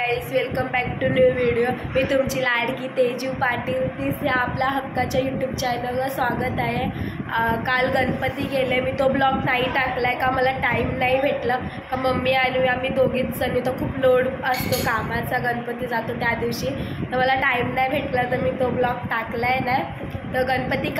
Guys, welcome back to new video. मी तुमची लाडकी तेजू पाटील. तिसऱ्या आपल्या हक्काच्या यूट्यूब चॅनलवर स्वागत आहे. काल गणपती गेले, मी तो ब्लॉग नाही टाकला आहे का मला टाईम नाही भेटला. का मम्मी आणि आम्ही दोघीच जणी, तर खूप लोड असतो कामाचा, गणपती जातो त्या दिवशी, तर मला टाईम नाही भेटला, तर मी तो ब्लॉग टाकला आहे नाही. तर गणपती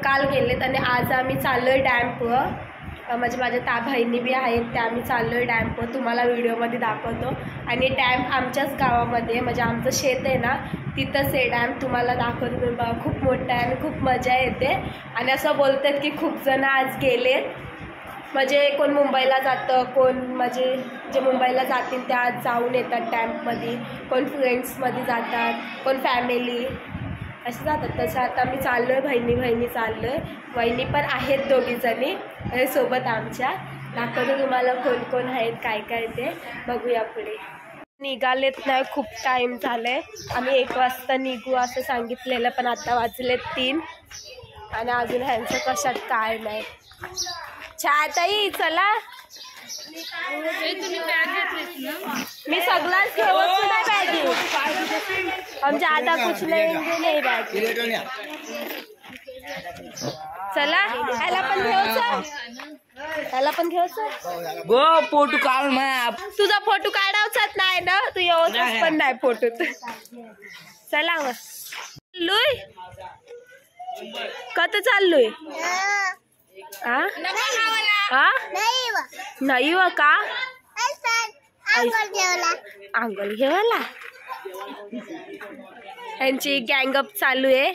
काल गेलेत आणि आज आम्ही चाललो आहे डॅम्पवर. म्हणजे माझ्या बहिणी बी आहेत, त्या आम्ही चाललो आहे डॅम्पवर. तुम्हाला व्हिडिओमध्ये दाखवतो. आणि डॅम्प आमच्याच गावामध्ये, म्हणजे आमचं शेत आहे ना, तिथंच आहे डॅम्प. तुम्हाला दाखवतो. खूप मोठा आहे आणि खूप मजा येते. आणि असं बोलतात की खूप जण आज गेलेत, म्हणजे कोण मुंबईला जातं, कोण म्हणजे जे मुंबईला जातील त्या आज जाऊन येतात डॅम्पमध्ये, कोण फ्रेंड्समध्ये जातात, कोण फॅमिली असे जातात. तसं आता मी चाललो आहे, बहिणी चाललो आहे. वहिनी पण आहेत दोघीजणी सोबत आमच्या. दाखवतो तुम्हाला कोण कोण आहेत, काय काय ते बघूया पुढे. निघालेत नाही, खूप टाईम झालं आहे. आम्ही 1 वाजता निघू असं सांगितलेलं, पण आता वाजलेत 3 आणि अजून ह्यांचं कशात काय नाही. छाताई चला, मी सगळाच घेऊन नाही बॅगी. आमच्या आता कुछ नाही बॅगी. चला ह्याला पण घेऊच, ह्याला पण घेऊच. गो फोटो काढ मॅप. तुझा फोटो काढावचाच नाही ना, तू येऊच पण नाही फोटो. चला मग चाललोय. कत चाललोय? नाही व का अंगल घेवाला. यांची गँगअप चालू आहे.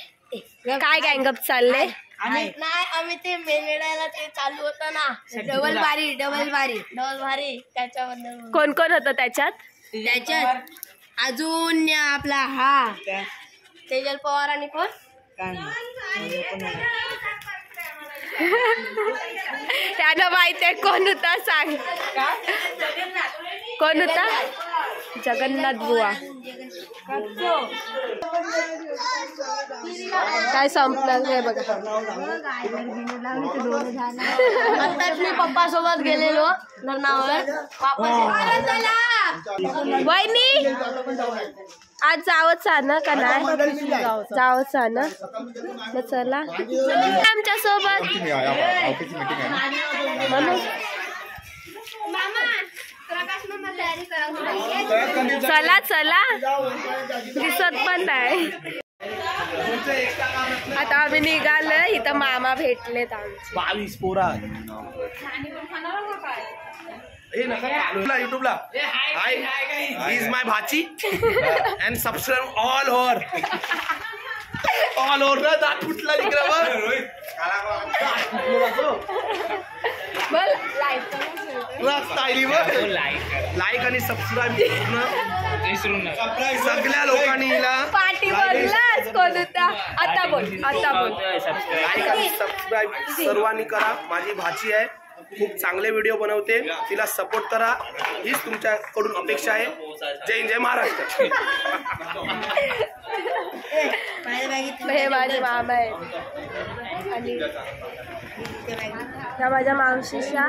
काय गँगअप चाललंय? आम्ही ते मेळायला ते चालू होतं ना, डबल भारी त्याच्याबद्दल. कोण कोण होतं त्याच्यात अजून आपला हा तेजल पवार आणि कोण त्यानं माहित आहे कोण होता, सांग कोण होता? जगन्नाथ बुवा. काय संपणार नाही बघा. आताच मी पप्पा सोबत गेलेलो धरणावर. वहिनी आज जावंच ना का नाही? जावंच ना, मग चला आमच्या सोबत. चला चला, दिसत पण नाही. आता आम्ही निघालोय. इथं मामा भेटलेत आमचे. 22 पोरा युट्यूबला. हाय, ही इज माय भाची अँड सबस्क्राइब ऑल ओव्हर ना. दात फुटला लाईक आणि सबस्क्राईब सगळ्या लोकांनी पार्टी बघलाच कोण होता. आता बोल. लाईक आणि सबस्क्राईब सर्वांनी करा. माझी भाची आहे, खूप चांगले व्हिडिओ बनवते, तिला सपोर्ट करा, हीच तुमच्याकडून अपेक्षा आहे. जय हिंद, जय महाराष्ट्र. हे माझे मामा आहे आणि माझ्या मावशीच्या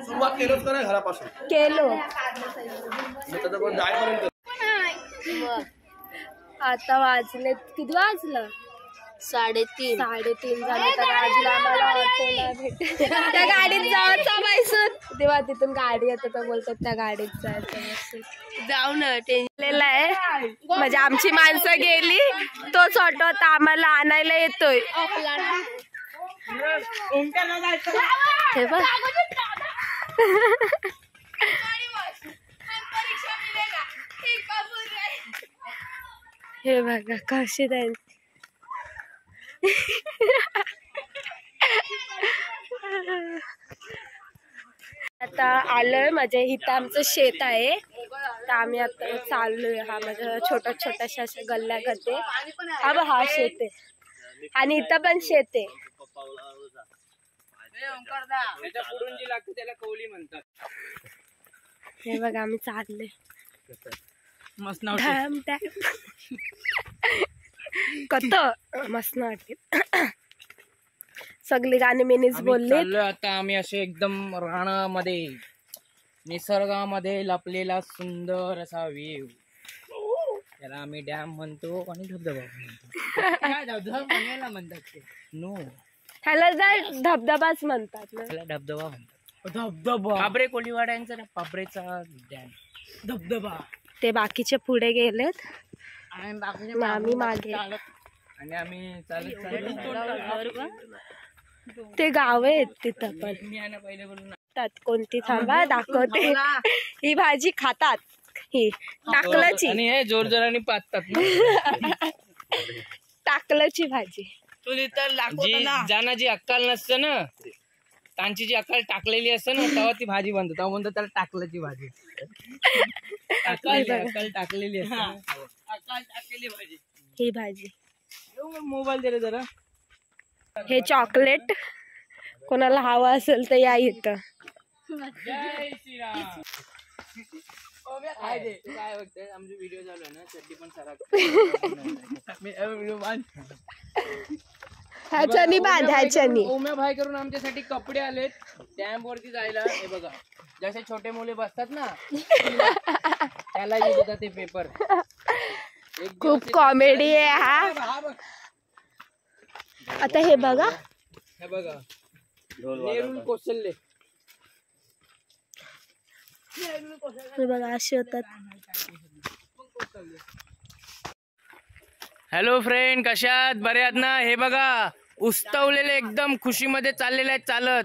सुरुवात केलोच का नाही घरापासून केलो. जायपर्यंत आता वाजले किती वाजलं? 3:30 झाले. तर आजला आम्हाला ऑटो नाही भेटत. त्या गाडीत जायचं बसून, तेव्हा तिथून गाडी येतं तर बोलतात त्या गाडीत जायचं बसून. जाऊ ना टेन्शनलेला आहे. म्हणजे आमची माणसं गेली, तोच ऑटो आता आम्हाला आणायला येतोय. हे बघ, हे बघा कशी त्यांची. आता आलोय, म्हणजे इथं आमचं शेत आहे, तर आम्ही आता चाललोय. हा म्हणजे छोट्याशा अशा गल्ल्या करते. हा शेत आहे आणि इथं पण शेत आहे. हे बघा आम्ही चाललोय. कत मस्त वाटते. सगळी गाणी मीनीच बोलले. आता आम्ही असे एकदम रानामध्ये निसर्गामध्ये लपलेला सुंदर असा व्ह्यू. त्याला आम्ही डॅम म्हणतो आणि धबधबा म्हणतो. धबधबा म्हणायला म्हणतात ते नो, ह्याला जर धबधबाच म्हणतात ना. त्याला धबधबा म्हणतात. धबधबा पाबरे कोळीवाड्यांचा ना, पाबरेचा डॅम धबधबा. ते बाकीचे पुढे गेलेत आणि आम्ही मागे. आणि आम्ही चालत ते गाव आहेत तिथं पण. मी आहे ना पहिले बोलून कोणती थांबा दाखवते. ही भाजी खातात, ही टाकल्याची. आणि हे जोर जोराने पाचतात ना. टाकल्याची भाजी. ज्यांना जी अक्कल नसते ना, त्यांची जी अक्कल टाकलेली असते ना, तेव्हा ती भाजी बनते. तेव्हा म्हणतात त्याला टाकल्याची भाजी. अक्कल टाकलेली असते, अक्कल टाकलेली भाजी. ही भाजी. मोबाईल दिले जरा. हे चॉकलेट कोणाला हवं असेल तर या इथं. जय श्रीराम. काय बघते आमचे व्हिडिओ चालू आहे ना, चड्डी पण ह्याच्यानी बांध, ह्याच्यानी. ओम्या भाई करून आमच्यासाठी कपडे आलेत डॅम वरती जायला. हे बघा, जसे छोटे मुले बसतात ना त्याला देतात ते पेपर. खूप कॉमेडी आहे हा. आता हे बघा, हे बघा नेरुल कौशल्य. हे बघा असे होतात. हॅलो फ्रेंड, कशात बरे आहात ना? हे बघा उस्तवलेले एकदम खुशीमध्ये चाललेले आहेत चालत.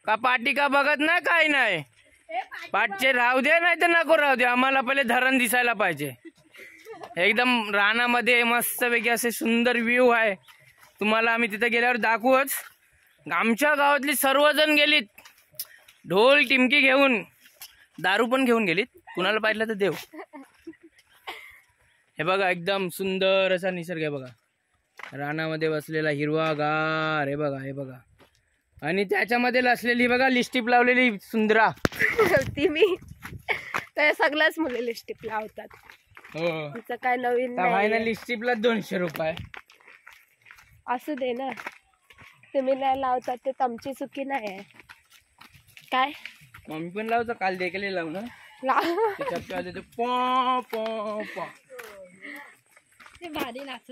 का पाठी का बघत नाही, काही नाही. पाठचे राहू दे नाही तर नको राहू दे, आम्हाला पहिले धरण दिसायला पाहिजे. एकदम रानामध्ये मस्तपैकी असे सुंदर व्ह्यू आहे. तुम्हाला आम्ही तिथे गेल्यावर दाखवूच. आमच्या गावातली सर्वजण गेलीत ढोल टिमकी घेऊन, दारू पण घेऊन गेलीत. कुणाला पाहिलं तर देव. हे बघा एकदम सुंदर असा निसर्ग आहे बघा, रानामध्ये बसलेला हिरवागार. हे बघा, हे बघा. आणि त्याच्यामध्ये असलेली बघा लिस्टिप लावलेली सुंदरा. ती मी तर सगळ्याच मुले लिस्टिप लावतात. हो, तिचं काय नवीन फायनल लिस्टिपला 200 रुपये. असू दे ना, तुम्ही नाही लावतात ते तुमची चुकी नाही आहे. काय मम्मी पण लावतो, काल देखील लावू ना. ते भारी नाच.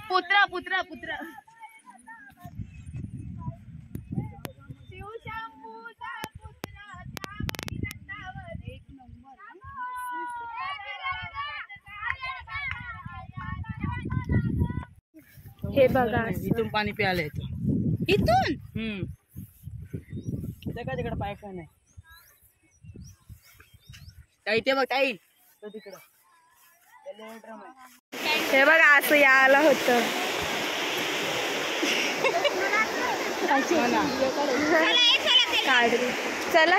पुत्रा पुत्रा पुत्रा हे बघा, इथून पाणी प्यायला येतं. इथून तिकडे पाय का नाही. इथे बघ ताई, तिकडं हे बघा असं यायला होतं. चला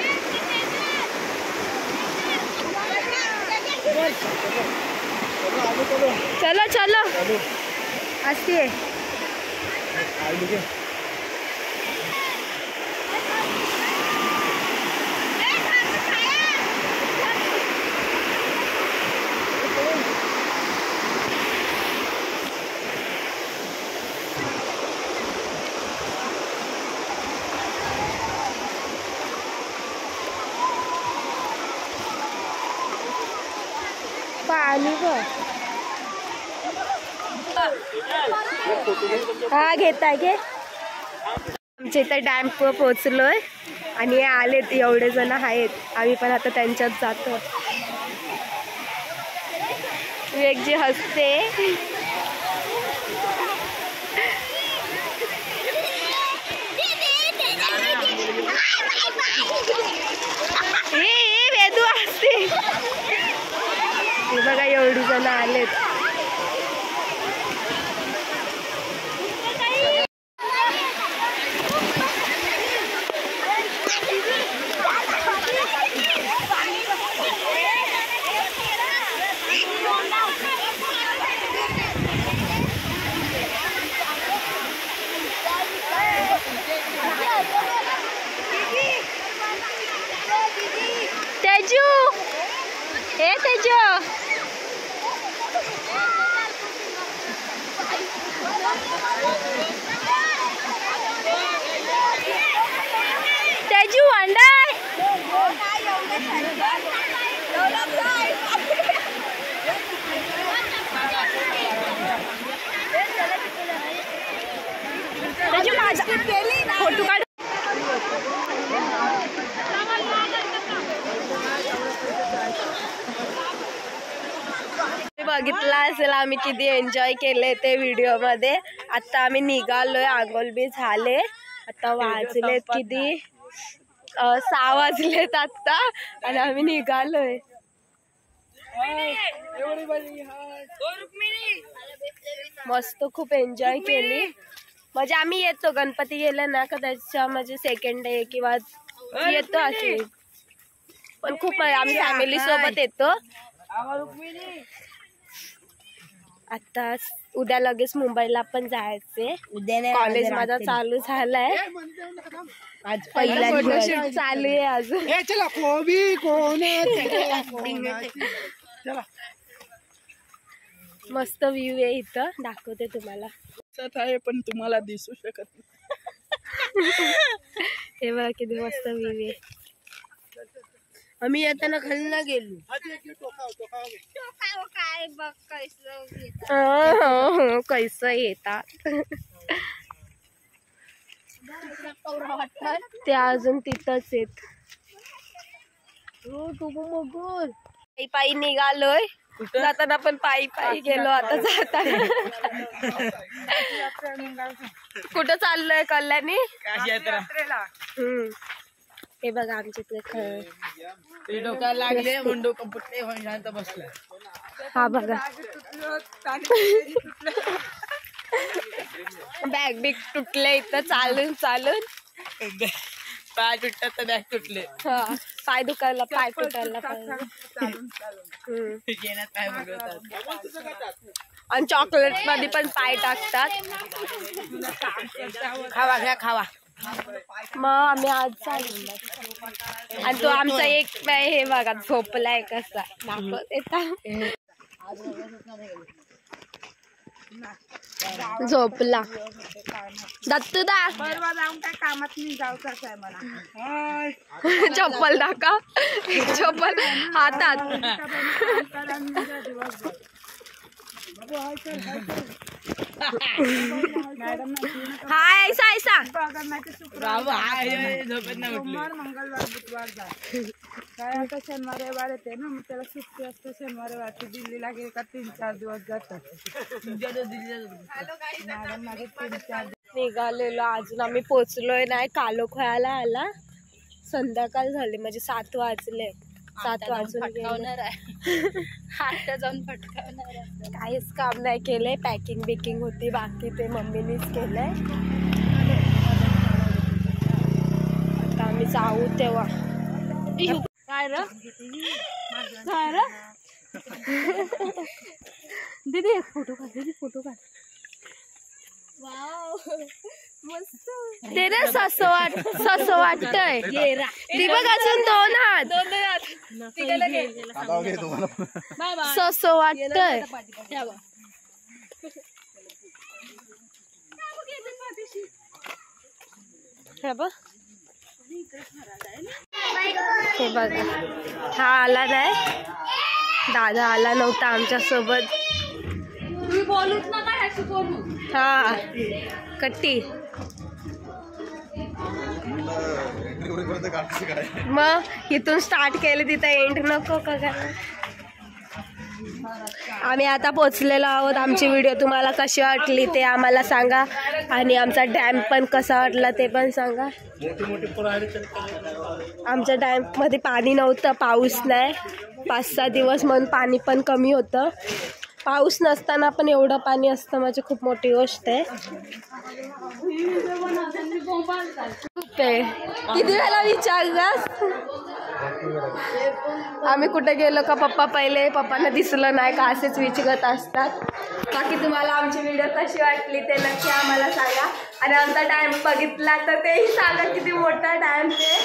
चलो चलो असती आहे. पाणी बघ. हा घेताय घे. आमच्या इथं डॅम पोहोचलोय आणि आलेत एवढे जण आहेत. आम्ही पण आता त्यांच्यात जातो. एक जी हसते. वेदू असते. बघा एवढी जण आलेत. तेजू अंडाय तेजू माझा फोटो काढ. बघितला असेल आम्ही किती एन्जॉय केले ते व्हिडिओ मध्ये. आता आम्ही निघालोय, आंघोळ बी झाले. आता वाजलेत किती 6 वाजलेत आता आणि आम्ही निघालोय. मस्त खूप एन्जॉय केली. म्हणजे आम्ही येतो गणपती गेले ना का त्याच्या म्हणजे सेकंड डे किंवा येतो असे, पण खूप आम्ही फॅमिली सोबत येतो. आता उद्या लगेच मुंबईला पण जायचे. कॉलेज माझा चालू झालाय. आज पहिला दिवस चालू आहे अजून. मस्त व्ह्यू आहे इथं, दाखवते तुम्हाला. आहे पण तुम्हाला दिसू शकत नाही. हे बघा किती मस्त व्ह्यू आहे. आम्ही येताना खाली ना गेलो. कैस येतात ते अजून तिथंच आहेत. पायी पायी निघालोय. जाताना पण पायी पायी गेलो. आता जाताना कुठं चाललोय? कल्याणी. हे बघा आमच्या डोक्याला लागले म्हणून डोकं फुटले शांत बसलाय. हा बघा बॅग बिग तुटले इथं चालून चालून. पाय तुटतात तर बॅग तुटले. हा पाय दुखायला, पाय तुटायला. आणि चॉकलेट मध्ये पण पाय टाकतात. खावा घ्या खावा. मग आम्ही आज चाललो. आणि तो आमचा एक हे बघा झोपलाय कसा, दाखवत येता. झोपला दत्तू दा. कामात नाही जाऊच आहे मला. चप्पल टाका, चप्पल हातात. हाय ऐसा ऐसा. सोमवार मंगळवार बुधवार काय आता शनिवार रविवार येते ना, मग त्याला सुट्टी असते. शनिवार रविवार दिल्लीला गेले का 3-4 दिवस जातात. निघालेलो अजून आम्ही पोचलोय नाही. कालोखायला आला. संध्याकाळ झाली म्हणजे 7 वाजले. 7 वाजून हात जाऊन फटकावणार. काहीच काम नाही केलंय. पॅकिंग बिकिंग होती बाकी, ते मम्मीनीच केलंय. आता आम्ही जाऊ तेव्हा. काय र काय र दीदी एक फोटो काढ. दीदी फोटो काढ. ते ना सस वाटतंय. ती बघ अजून 2 हात. सस वाटतंय. हे बघ हा आला नाही. दादा आला नव्हता आमच्या सोबत. हा कट्टी. मग इथून स्टार्ट केले तिथं एंड नको का? आम्ही आता पोचलेलो आहोत. आमची व्हिडिओ तुम्हाला कशी वाटली ते आम्हाला सांगा. आणि आमचा डॅम पण कसा वाटला ते पण सांगा. आमच्या डॅममध्ये पाणी नव्हतं, पाऊस नाही. 5-6 दिवस म्हणून पाणी पण कमी होतं. पाऊस नसताना पण एवढं पाणी असतं म्हणजे खूप मोठी गोष्ट आहे. किती वेळा विचारलास? आम्ही कुठे गेलो का पप्पा पहिले पप्पांना दिसलं नाही का असेच विचारत असतात. बाकी तुम्हाला आमची व्हिडिओ कशी वाटली ते नक्की आम्हाला सांगा. आणि आमचा डॅम बघितला तर तेही सांगा किती मोठा डॅम ते.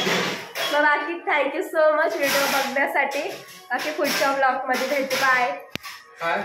मग बाकी थँक्यू सो मच व्हिडिओ बघण्यासाठी. बाकी पुढच्या ब्लॉगमध्ये भेटू. बाय.